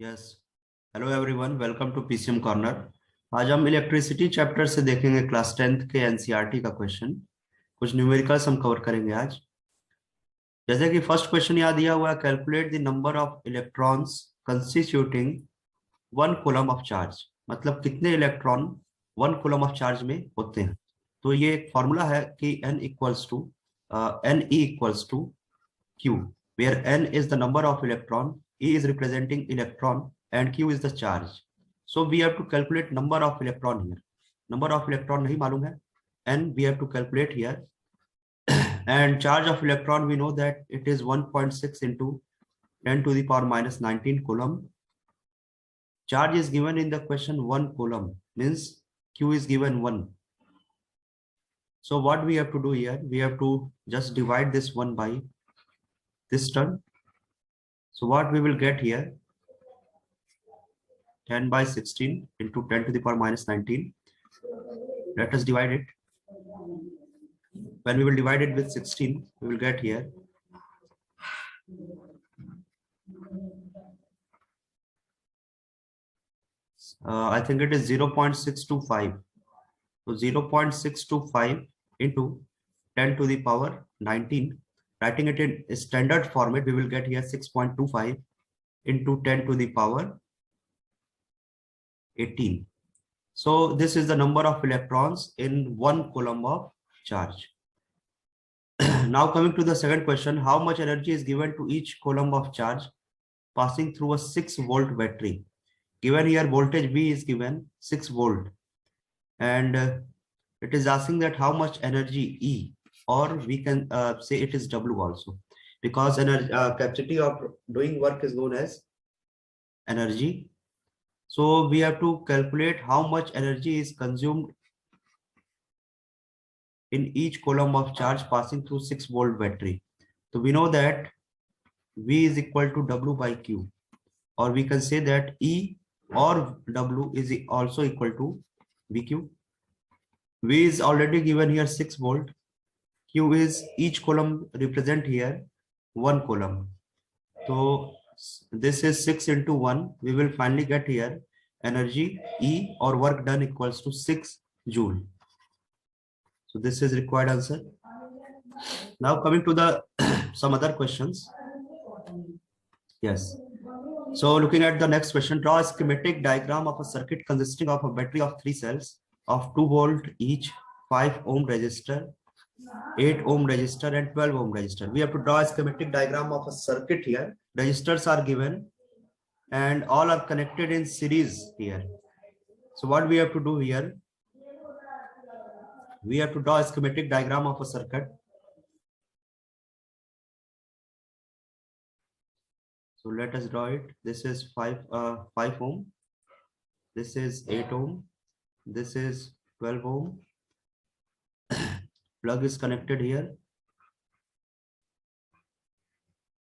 Yes. Hello everyone, welcome to PCM corner. आज हम electricity chapter से देखेंगे क्लास 10th के एनसीईआरटी का क्वेश्चन। कुछ न्यूमेरिकल्स हम कवर करेंगे आज। जैसे कि फर्स्ट क्वेश्चन यहाँ दिया हुआ है, calculate the number of electrons constituting one coulomb of charge. मतलब कितने electron one coulomb of charge में होते हैं। तो ये एक फॉर्मूला है कि n equals to q, where n is the number of electron, e is representing electron, and q is the charge. So we have to calculate number of electron here. Number of electron नहीं मालूम है, n we have to calculate here. And charge of electron we know that it is 1.6 into 10 to the power minus 19 coulomb. Charge is given in the question 1 coulomb, means q is given 1. So what we have to do here, we have to just divide this 1 by this term. So what we will get here, 10 by 16 into 10 to the power minus 19. Let us divide it. When we will divide it with 16, we will get here I think it is 0.625. So 0.625 into 10 to the power 19. Writing it in standard format, we will get here 6.25 into 10 to the power 18. So this is the number of electrons in 1 coulomb of charge. Now coming to the second question, how much energy is given to each coulomb of charge passing through a 6-volt battery? Given here voltage V is given 6 volt, and it is asking that how much energy E, or we can say it is W also, because energy capacity of doing work is known as energy. So we have to calculate how much energy is consumed in each coulomb of charge passing through 6-volt battery. So we know that V is equal to W by Q, or we can say that E or W is also equal to VQ. V is already given here 6 volt. Q is each coulomb represent here 1 coulomb. So this is 6 into 1. We will finally get here energy E or work done equals to 6 joule. So this is required answer. Now coming to the some other questions. Yes. So looking at the next question, draw a schematic diagram of a circuit consisting of a battery of 3 cells of 2 volt each, 5 ohm resistor, 8 ohm resistor and 12 ohm resistor. We have to draw a schematic diagram of a circuit here. Resistors are given and all are connected in series here. So what we have to do here, we have to draw a schematic diagram of a circuit. So let us draw it. This is 5 ohm. This is 8 ohm. This is 12 ohm. Plug is connected here,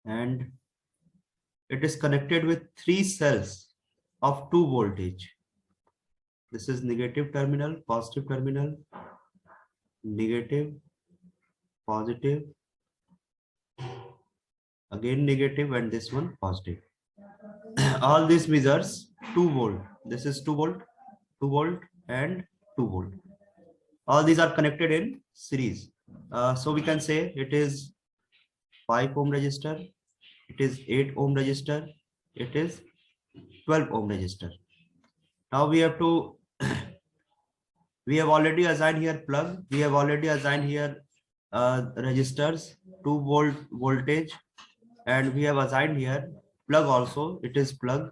and it is connected with 3 cells of 2 voltage. This is negative terminal, positive terminal, negative, positive, again negative, and this one positive. All these measures 2 volt. This is 2 volt, 2 volt and 2 volt. All these are connected in series. So we can say it is 5 ohm resistor, it is 8 ohm resistor, it is 12 ohm resistor. Now we have to we have already assigned here plug, we have already assigned here resistors, 2 volt voltage, and we have assigned here plug also, it is plug.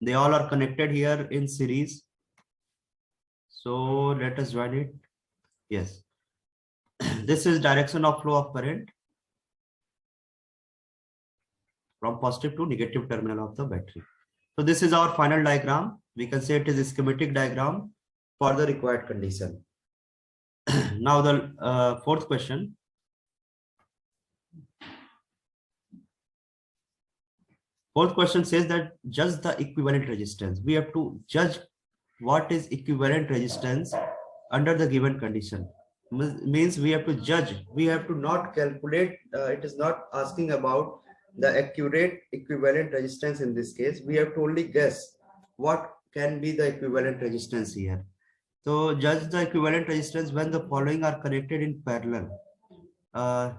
They all are connected here in series. So let us join it. Yes. This is direction of flow of current from positive to negative terminal of the battery. So this is our final diagram. We can say it is a schematic diagram for the required condition. Now the fourth question. Fourth question says that judge the equivalent resistance. We have to judge what is equivalent resistance under the given condition. Means we have to judge. We have to not calculate. It is not asking about the accurate equivalent resistance in this case, we have to only guess what can be the equivalent resistance here. So judge the equivalent resistance when the following are connected in parallel.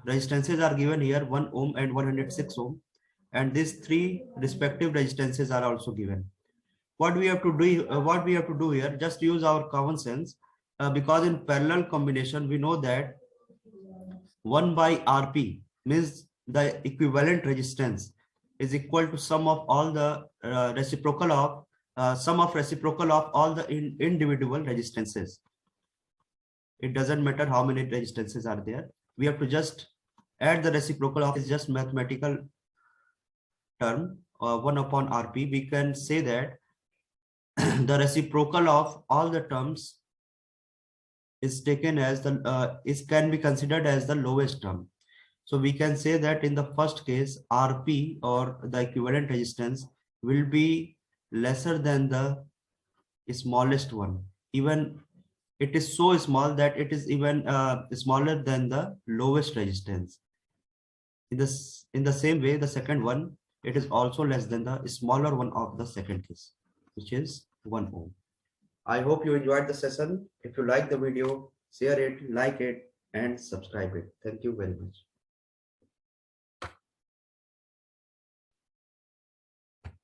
Resistances are given here, 1 ohm and 106 ohm, and these three respective resistances are also given. What we have to do here, just use our common sense, because in parallel combination we know that 1 by Rp means the equivalent resistance is equal to sum of all the reciprocal of all the individual resistances. It doesn't matter how many resistances are there. We have to just add the reciprocal of, is just mathematical term, 1 upon Rp. We can say that the reciprocal of all the terms is taken as the can be considered as the lowest term. So we can say that in the first case, Rp or the equivalent resistance will be lesser than the smallest one. Even it is so small that it is even smaller than the lowest resistance. In the same way, the second one, it is also less than the smaller one of the second case, which is 1 ohm. I hope you enjoyed the session. If you like the video, share it, like it, and subscribe it. Thank you very much.